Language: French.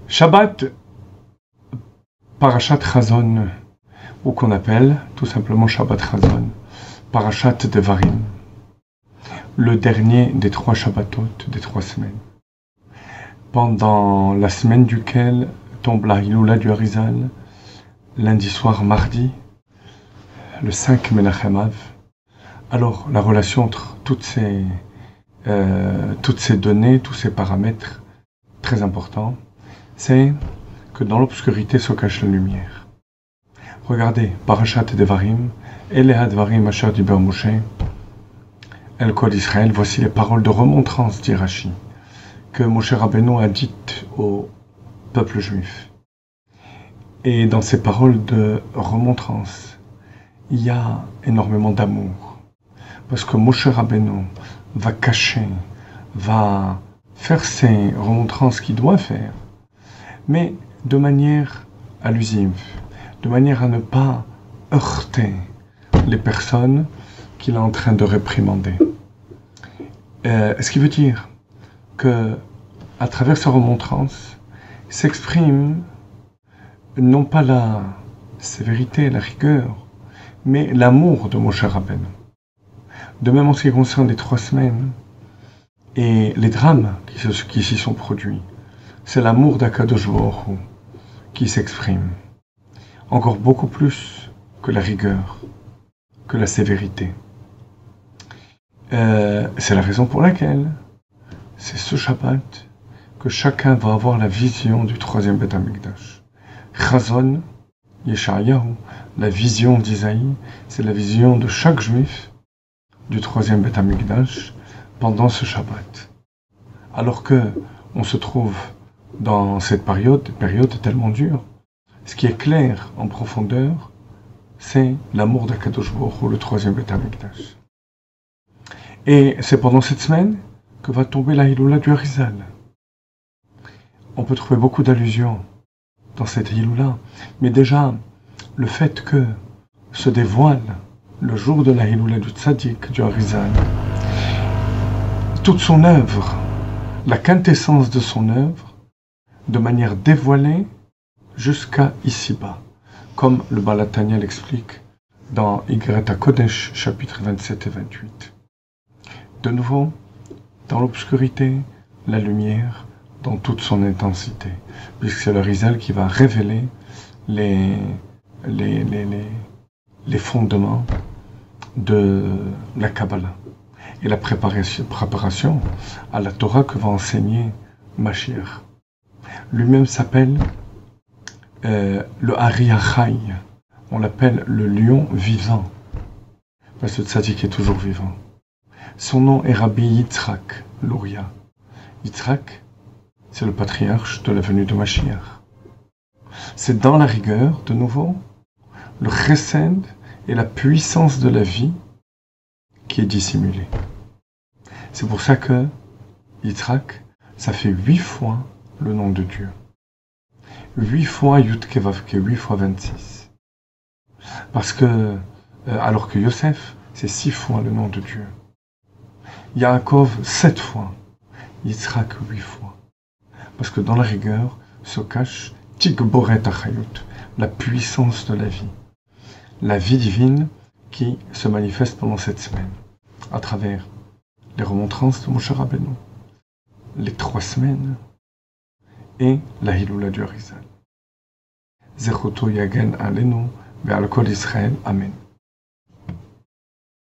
Shabbat, Parashat Chazon, ou qu'on appelle tout simplement Shabbat Chazon, Parashat Devarim, le dernier des 3 Shabbatot, des 3 semaines, pendant la semaine duquel tombe la Hiloula du Harizal, lundi soir, mardi, le 5 Menachem Av. Alors, la relation entre toutes ces données, tous ces paramètres très importants, c'est que dans l'obscurité se cache la lumière. Regardez, Parashat Devarim, Eleh Devarim Asher Diber Moshe, El Kol Israël, voici les paroles de remontrance, dit Rashi, que Moshe Rabbeinu a dites au peuple juif. Et dans ces paroles de remontrance, il y a énormément d'amour. Parce que Moshe Rabbeinu va cacher, va faire ces remontrances qu'il doit faire, mais de manière allusive, de manière à ne pas heurter les personnes qu'il est en train de réprimander. Ce qui veut dire que, à travers ces remontrances, s'exprime non pas la sévérité, la rigueur, mais l'amour de Moshe Rabbeinu. De même en ce qui concerne les 3 semaines et les drames qui s'y sont produits, c'est l'amour d'Akadosh Baruch Hu qui s'exprime, encore beaucoup plus que la rigueur, que la sévérité. C'est la raison pour laquelle c'est ce Shabbat que chacun va avoir la vision du 3e Beth Amikdash. Chazon Yeshayahu, la vision d'Isaïe, c'est la vision de chaque juif du 3e Beth Amikdash pendant ce Shabbat. Alors que on se trouve dans cette période tellement dure, ce qui est clair en profondeur, c'est l'amour d'Akadosh Baruch Hu, le 3e Beth Amikdash. Et c'est pendant cette semaine que va tomber la Hiloula du Harizal. On peut trouver beaucoup d'allusions dans cette Hiloula, mais déjà, le fait que se dévoile le jour de la Hiloula du Tzadik, du Harizal, toute son œuvre, la quintessence de son œuvre, de manière dévoilée jusqu'à ici-bas, comme le Baal HaTanya l'explique dans Igeret HaKodesh, chapitres 27 et 28. De nouveau, dans l'obscurité, la lumière dans toute son intensité, puisque c'est le Harizal qui va révéler les fondements de la Kabbalah et la préparation à la Torah que va enseigner Mashiach. Lui-même s'appelle le Ari Achai, on l'appelle le lion vivant, parce que le Tzadik est toujours vivant. Son nom est Rabbi Yitzhak Luria. Yitzhak, c'est le patriarche de la venue de Mashiach. C'est dans la rigueur, de nouveau, le chesed et la puissance de la vie qui est dissimulée. C'est pour ça que Yitzhak, ça fait 8 fois le nom de Dieu. 8 fois Yud Kevavke, 8 fois 26. Parce que, alors que Yosef, c'est 6 fois le nom de Dieu. Yaakov, 7 fois. Yitzhak, 8 fois. Parce que dans la rigueur se cache Tikboret Achayut, la puissance de la vie divine qui se manifeste pendant cette semaine, à travers les remontrances de Moshe Rabbeinu, les 3 semaines et la Hiloula du Harizal. Zechoto Yagen Alenu ve'al Kol Israël. Amen.